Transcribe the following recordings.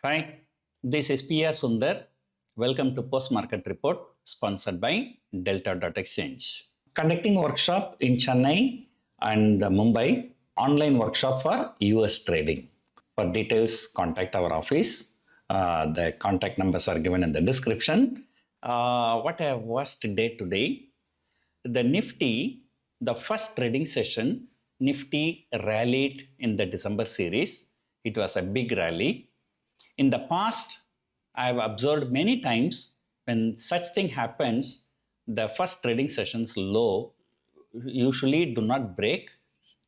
Hi, this is PR Sundar. Welcome to Post Market Report sponsored by Delta.exchange. Conducting workshop in Chennai and Mumbai, online workshop for US trading. For details, contact our office. The contact numbers are given in the description. What a worst day today. The Nifty, the first trading session, Nifty rallied in the December series. It was a big rally. In the past, I have observed many times when such thing happens, the first trading sessions low usually do not break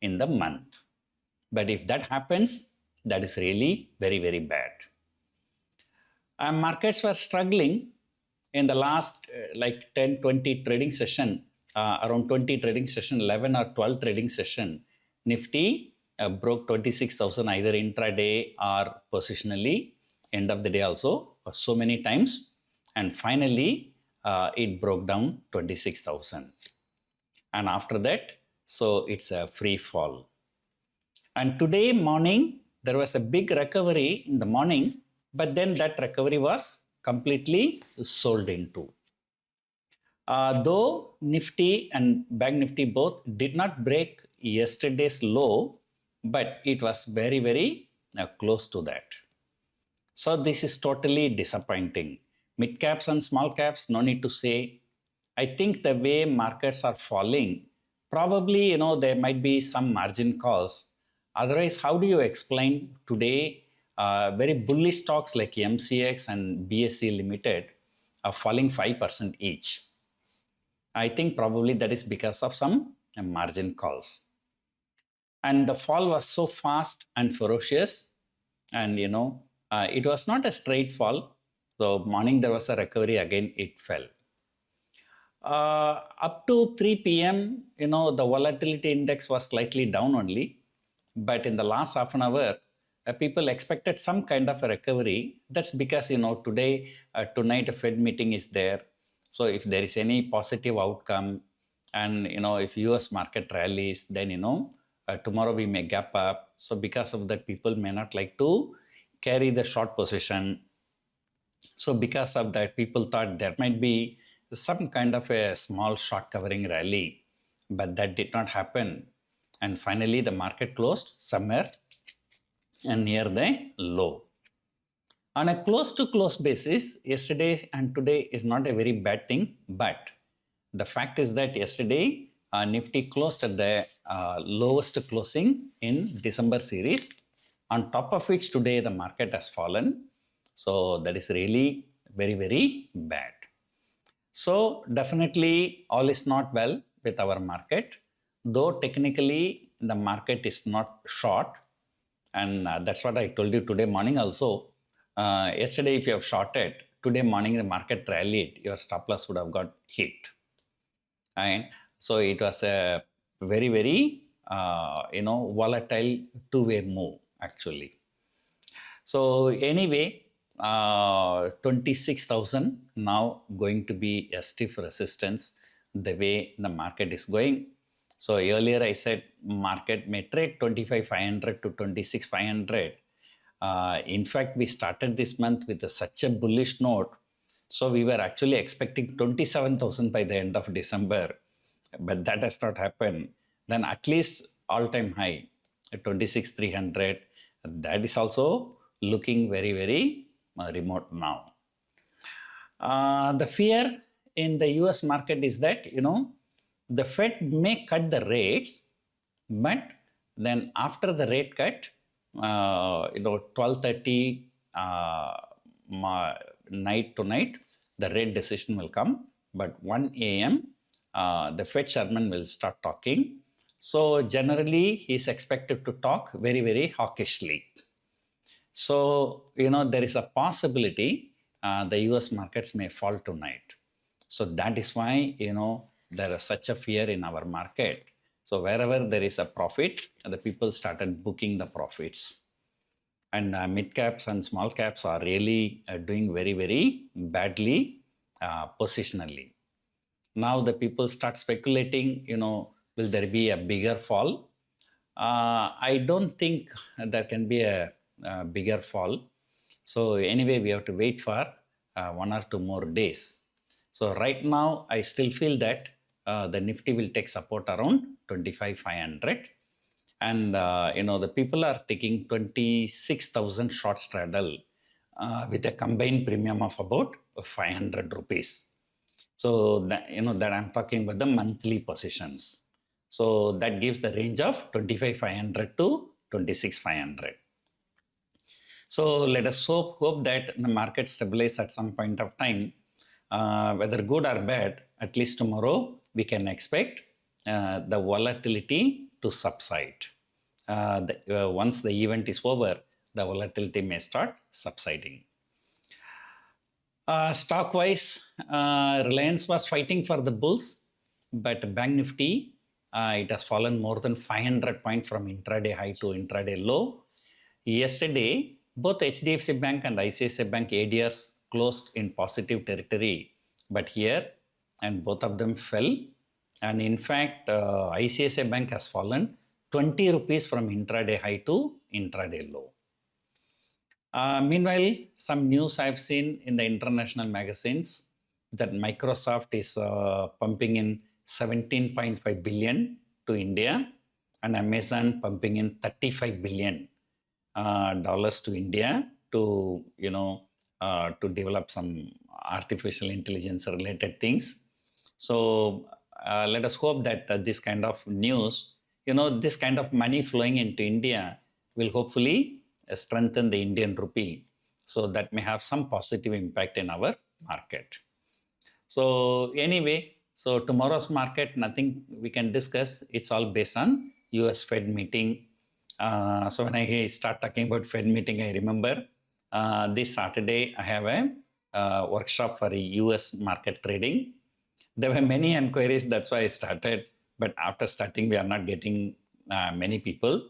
in the month. But if that happens, that is really very, very bad. Markets were struggling in the last 10, 20 trading session, around 20 trading session, 11 or 12 trading session, Nifty broke 26,000 either intraday or positionally. End of the day also so many times, and finally it broke down 26,000, and after that so it's a free fall. And today morning there was a big recovery in the morning, but then that recovery was completely sold into. Though Nifty and Bank Nifty both did not break yesterday's low, but it was very, very close to that. So this is totally disappointing. Mid caps and small caps, no need to say. I think the way markets are falling, probably there might be some margin calls. Otherwise, how do you explain today very bullish stocks like MCX and BSE Limited are falling 5% each? I think probably that is because of some margin calls. And the fall was so fast and ferocious, and it was not a straight fall. So morning there was a recovery, again it fell. Up to 3 p.m., the volatility index was slightly down only. But in the last half an hour, people expected some kind of a recovery. That's because, tonight a Fed meeting is there. So if there is any positive outcome and, if US market rallies, then, tomorrow we may gap up. So because of that, people may not like to carry the short position. So because of that, people thought there might be some kind of a small short covering rally, but that did not happen. And finally, the market closed somewhere near the low. On a close-to-close basis, yesterday and today is not a very bad thing, but the fact is that yesterday, Nifty closed at the lowest closing in December series. On top of which today the market has fallen. So that is really very, very bad. So definitely all is not well with our market, though technically the market is not short. And that's what I told you today morning also. Yesterday if you have shorted, today morning the market rallied, your stop loss would have got hit. And so it was a very, very volatile two-way move actually. So anyway, 26,000 now going to be a stiff resistance the way the market is going. So earlier I said market may trade 25,500 to 26,500. In fact, we started this month with such a bullish note. So we were actually expecting 27,000 by the end of December, but that has not happened. Then at least all-time high, 26,300. That is also looking very, very remote now. The fear in the US market is that, the Fed may cut the rates, but then after the rate cut, 12:30 night to night, the rate decision will come. But 1 a.m., the Fed chairman will start talking. So generally, he is expected to talk very, very hawkishly. So, there is a possibility the US markets may fall tonight. So that is why, there is such a fear in our market. So wherever there is a profit, the people started booking the profits. And mid caps and small caps are really doing very, very badly positionally. Now the people start speculating, will there be a bigger fall? I don't think there can be a bigger fall. So anyway, we have to wait for 1 or 2 more days. So right now, I still feel that the Nifty will take support around 25,500. And, the people are taking 26,000 short straddle with a combined premium of about 500 rupees. So that I'm talking about the monthly positions. So that gives the range of 25,500 to 26,500. So let us hope that the market stabilizes at some point of time. Whether good or bad, at least tomorrow we can expect the volatility to subside. Once the event is over, the volatility may start subsiding. Stock-wise, Reliance was fighting for the bulls, but Bank Nifty, it has fallen more than 500 points from intraday high to intraday low. Yesterday, both HDFC Bank and ICICI Bank ADRs closed in positive territory, but here, and both of them fell. And in fact, ICICI Bank has fallen 20 rupees from intraday high to intraday low. Meanwhile, some news I've seen in the international magazines that Microsoft is pumping in 17.5 billion to India and Amazon pumping in 35 billion dollars to India to develop some artificial intelligence related things. So let us hope that this kind of news, this kind of money flowing into India will hopefully strengthen the Indian rupee. So that may have some positive impact in our market. So anyway, so tomorrow's market, nothing we can discuss. It's all based on US Fed meeting. So when I start talking about Fed meeting, I remember this Saturday I have a workshop for US market trading. There were many inquiries, that's why I started. But after starting, we are not getting many people.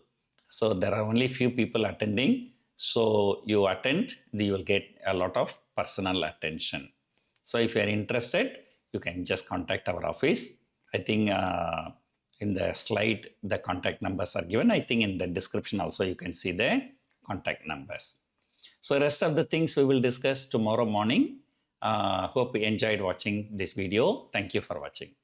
So there are only few people attending. So you attend, you will get a lot of personal attention. So if you are interested, you can just contact our office. I think in the slide, the contact numbers are given. I think in the description also, you can see the contact numbers. So rest of the things we will discuss tomorrow morning. Hope you enjoyed watching this video. Thank you for watching.